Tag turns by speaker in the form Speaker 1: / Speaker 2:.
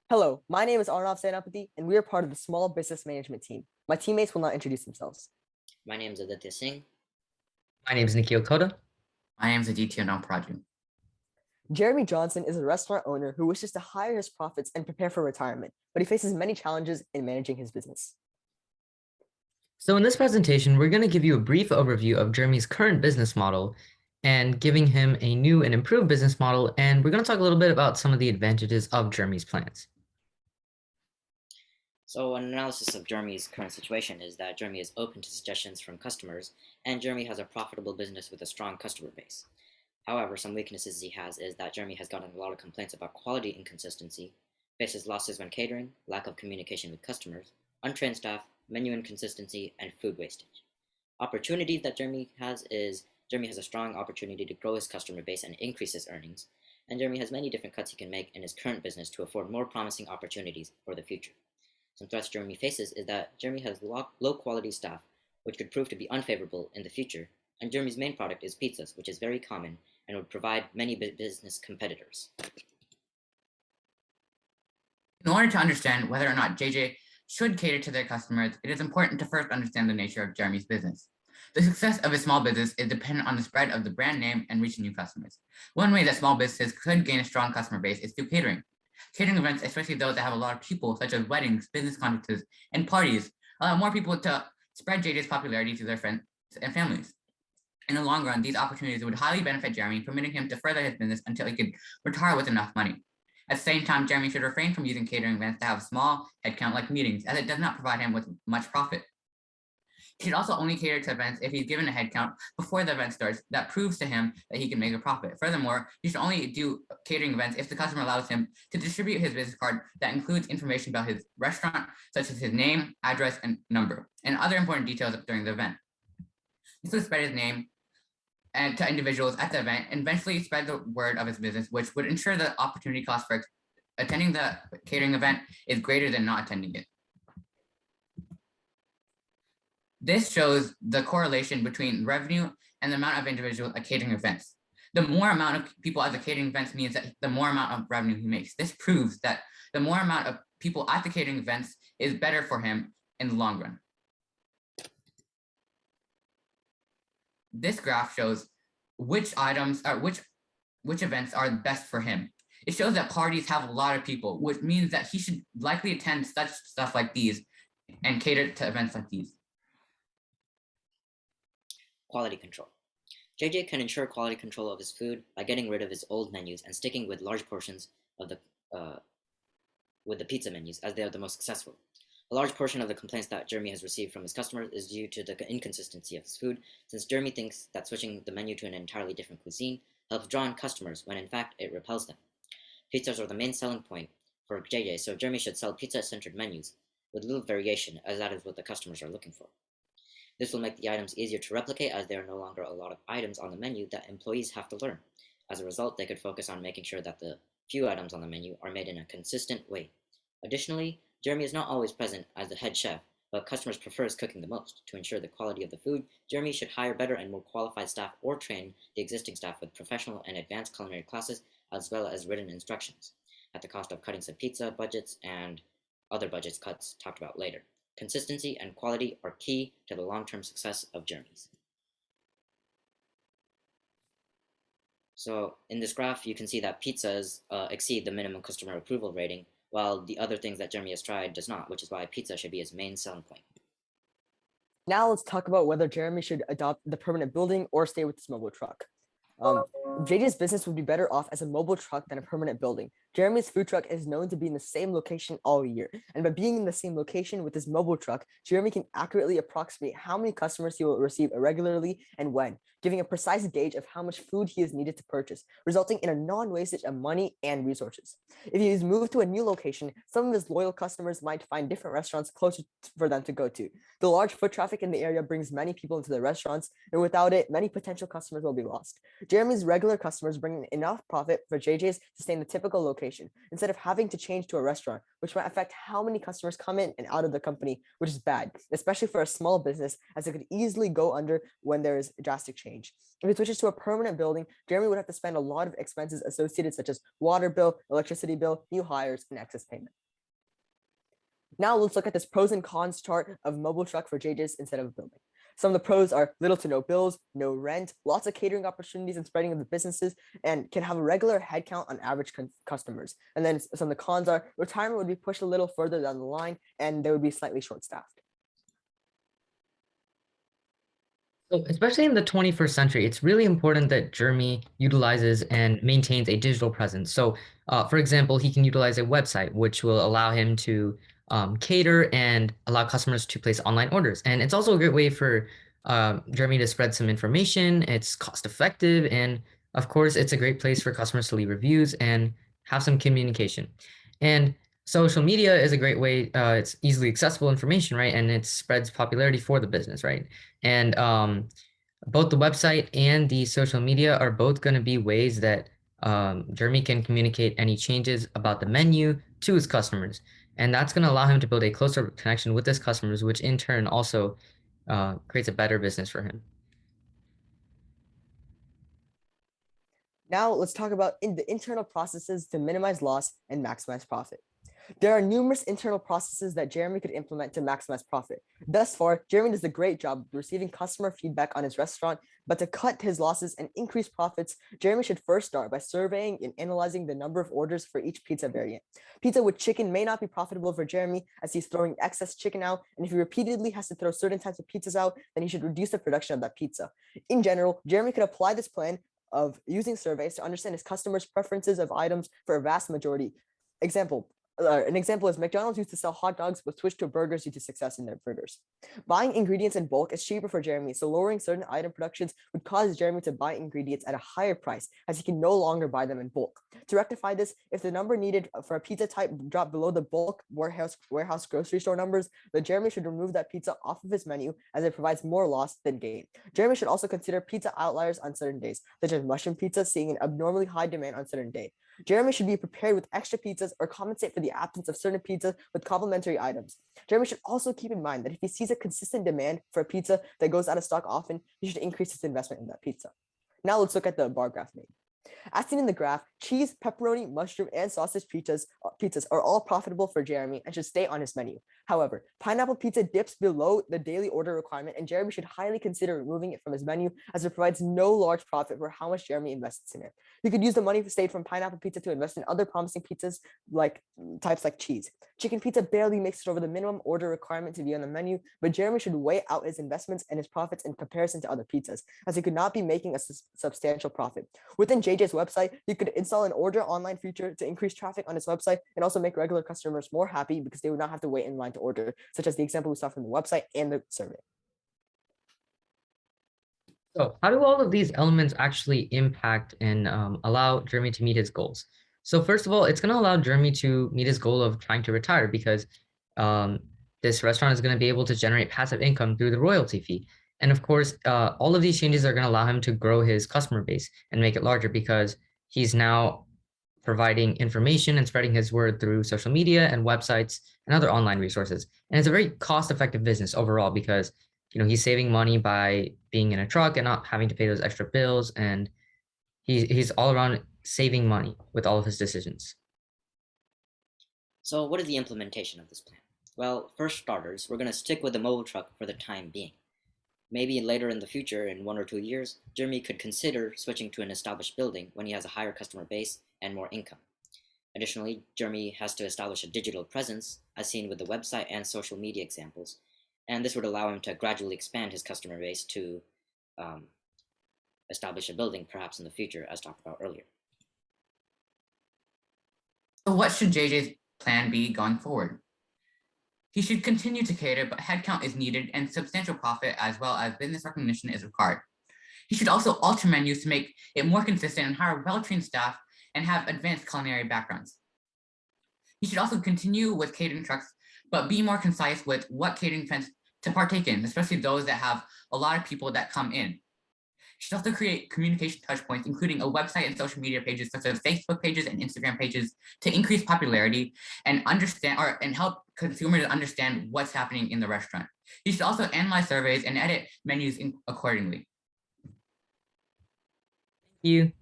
Speaker 1: Hello, my name is Arnav Senapathi, and we are part of the small business management team. My teammates will now introduce themselves.
Speaker 2: My name is Aditya Singh.
Speaker 3: My name is Nikhil Kotta.
Speaker 4: My name is Aditya Nallaparaju.
Speaker 1: Jeremy Johnson is a restaurant owner who wishes to hire his profits and prepare for retirement, but he faces many challenges in managing his business.
Speaker 3: So in this presentation, we're going to give you a brief overview of Jeremy's current business model and giving him a new and improved business model. And we're going to talk a little bit about some of the advantages of Jeremy's plans.
Speaker 2: So an analysis of Jeremy's current situation is that Jeremy is open to suggestions from customers, and Jeremy has a profitable business with a strong customer base. However, some weaknesses he has is that Jeremy has gotten a lot of complaints about quality inconsistency, faces losses when catering, lack of communication with customers, untrained staff, menu inconsistency, and food wastage. Opportunities that Jeremy has is Jeremy has a strong opportunity to grow his customer base and increase his earnings, and Jeremy has many different cuts he can make in his current business to afford more promising opportunities for the future. Some threats Jeremy faces is that Jeremy has low quality staff, which could prove to be unfavorable in the future, and Jeremy's main product is pizzas, which is very common and would provide many business competitors.
Speaker 4: In order to understand whether or not JJ should cater to their customers, it is important to first understand the nature of Jeremy's business. The success of a small business is dependent on the spread of the brand name and reaching new customers. One way that small businesses could gain a strong customer base is through catering. Catering events, especially those that have a lot of people, such as weddings, business conferences, and parties, allow more people to spread JJ's popularity to their friends and families. In the long run, these opportunities would highly benefit Jeremy, permitting him to further his business until he could retire with enough money. At the same time, Jeremy should refrain from using catering events to have small headcount like meetings, as it does not provide him with much profit. He should also only cater to events if he's given a headcount before the event starts that proves to him that he can make a profit. Furthermore, he should only do catering events if the customer allows him to distribute his business card that includes information about his restaurant, such as his name, address, and number, and other important details during the event. This will spread his name and to individuals at the event and eventually spread the word of his business, which would ensure the opportunity cost for attending the catering event is greater than not attending it. This shows the correlation between revenue and the amount of individuals at catering events. The more amount of people at the catering events means that the more amount of revenue he makes. This proves that the more amount of people at the catering events is better for him in the long run. This graph shows which items are which events are best for him. It shows that parties have a lot of people, which means that he should likely attend such stuff like these and cater to events like these.
Speaker 2: Quality control. JJ can ensure quality control of his food by getting rid of his old menus and sticking with large portions of the pizza menus, as they are the most successful. A large portion of the complaints that Jeremy has received from his customers is due to the inconsistency of his food, since Jeremy thinks that switching the menu to an entirely different cuisine helps draw in customers when in fact it repels them. Pizzas are the main selling point for JJ, so Jeremy should sell pizza-centered menus with little variation, as that is what the customers are looking for. This will make the items easier to replicate, as there are no longer a lot of items on the menu that employees have to learn. As a result, they could focus on making sure that the few items on the menu are made in a consistent way. Additionally, Jeremy is not always present as the head chef, but customers prefer his cooking the most. To ensure the quality of the food, Jeremy should hire better and more qualified staff or train the existing staff with professional and advanced culinary classes, as well as written instructions, at the cost of cutting some pizza budgets and other budget cuts talked about later. Consistency and quality are key to the long-term success of Jeremy's. So in this graph, you can see that pizzas exceed the minimum customer approval rating, while the other things that Jeremy has tried does not, which is why pizza should be his main selling point.
Speaker 1: Now let's talk about whether Jeremy should adopt the permanent building or stay with his mobile truck. JJ's business would be better off as a mobile truck than a permanent building. Jeremy's food truck is known to be in the same location all year, and by being in the same location with his mobile truck, Jeremy can accurately approximate how many customers he will receive irregularly and when, giving a precise gauge of how much food he is needed to purchase, resulting in a non-wastage of money and resources. If he is moved to a new location, some of his loyal customers might find different restaurants closer for them to go to. The large foot traffic in the area brings many people into the restaurants, and without it, many potential customers will be lost. Jeremy's regular customers bring in enough profit for JJ's to stay in the typical location location instead of having to change to a restaurant, which might affect how many customers come in and out of the company, which is bad, especially for a small business, as it could easily go under when there is a drastic change. If it switches to a permanent building, Jeremy would have to spend a lot of expenses associated, such as water bill, electricity bill, new hires, and excess payment. Now let's look at this pros and cons chart of mobile truck for JJ's instead of a building. Some of the pros are little to no bills, no rent, lots of catering opportunities and spreading of the businesses, and can have a regular headcount on average customers. And then some of the cons are retirement would be pushed a little further down the line, and they would be slightly short-staffed.
Speaker 3: So especially in the 21st century, it's really important that Jeremy utilizes and maintains a digital presence. So for example, he can utilize a website, which will allow him to cater and allow customers to place online orders. And it's also a great way for Jeremy to spread some information. It's cost effective. And of course, it's a great place for customers to leave reviews and have some communication. And social media is a great way. It's easily accessible information, right? And it spreads popularity for the business, right? And both the website and the social media are both going to be ways that Jeremy can communicate any changes about the menu to his customers. And that's going to allow him to build a closer connection with his customers, which in turn also creates a better business for him.
Speaker 1: Now let's talk about the internal processes to minimize loss and maximize profit. There are numerous internal processes that Jeremy could implement to maximize profit. Thus far, Jeremy does a great job receiving customer feedback on his restaurant, but to cut his losses and increase profits, Jeremy should first start by surveying and analyzing the number of orders for each pizza variant. Pizza with chicken may not be profitable for Jeremy as he's throwing excess chicken out, and if he repeatedly has to throw certain types of pizzas out, then he should reduce the production of that pizza. In general, Jeremy could apply this plan of using surveys to understand his customers' preferences of items for a vast majority. An example is McDonald's used to sell hot dogs but switched to burgers due to success in their burgers. Buying ingredients in bulk is cheaper for Jeremy, so lowering certain item productions would cause Jeremy to buy ingredients at a higher price as he can no longer buy them in bulk. To rectify this, if the number needed for a pizza type dropped below the bulk warehouse grocery store numbers, then Jeremy should remove that pizza off of his menu as it provides more loss than gain. Jeremy should also consider pizza outliers on certain days, such as mushroom pizza seeing an abnormally high demand on certain day. Jeremy should be prepared with extra pizzas or compensate for the absence of certain pizzas with complementary items. Jeremy should also keep in mind that if he sees a consistent demand for a pizza that goes out of stock often, he should increase his investment in that pizza. Now let's look at the bar graph made. As seen in the graph, cheese, pepperoni, mushroom, and sausage pizzas are all profitable for Jeremy and should stay on his menu. However, pineapple pizza dips below the daily order requirement, and Jeremy should highly consider removing it from his menu as it provides no large profit for how much Jeremy invests in it. He could use the money saved from pineapple pizza to invest in other promising pizzas like cheese. Chicken pizza barely makes it over the minimum order requirement to be on the menu, but Jeremy should weigh out his investments and his profits in comparison to other pizzas, as he could not be making a substantial profit. Within JJ's website, you could install an order online feature to increase traffic on his website and also make regular customers more happy because they would not have to wait in line to order, such as the example we saw from the website and the survey.
Speaker 3: So how do all of these elements actually impact and allow Jeremy to meet his goals? So first of all, it's going to allow Jeremy to meet his goal of trying to retire because this restaurant is going to be able to generate passive income through the royalty fee. And of course, all of these changes are going to allow him to grow his customer base and make it larger because he's now providing information and spreading his word through social media and websites and other online resources. And it's a very cost-effective business overall because he's saving money by being in a truck and not having to pay those extra bills. And he's all around saving money with all of his decisions.
Speaker 2: So what is the implementation of this plan? Well, for starters, we're going to stick with the mobile truck for the time being. Maybe later in the future, in 1 or 2 years, Jeremy could consider switching to an established building when he has a higher customer base and more income. Additionally, Jeremy has to establish a digital presence, as seen with the website and social media examples, and this would allow him to gradually expand his customer base to establish a building perhaps in the future, as talked about earlier.
Speaker 4: So what should JJ's plan be going forward? He should continue to cater, but headcount is needed and substantial profit as well as business recognition is required. He should also alter menus to make it more consistent and hire well-trained staff and have advanced culinary backgrounds. He should also continue with catering trucks, but be more concise with what catering events to partake in, especially those that have a lot of people that come in. He should also create communication touchpoints, including a website and social media pages such as Facebook pages and Instagram pages to increase popularity and help consumers understand what's happening in the restaurant. He should also analyze surveys and edit menus accordingly.
Speaker 3: Thank you.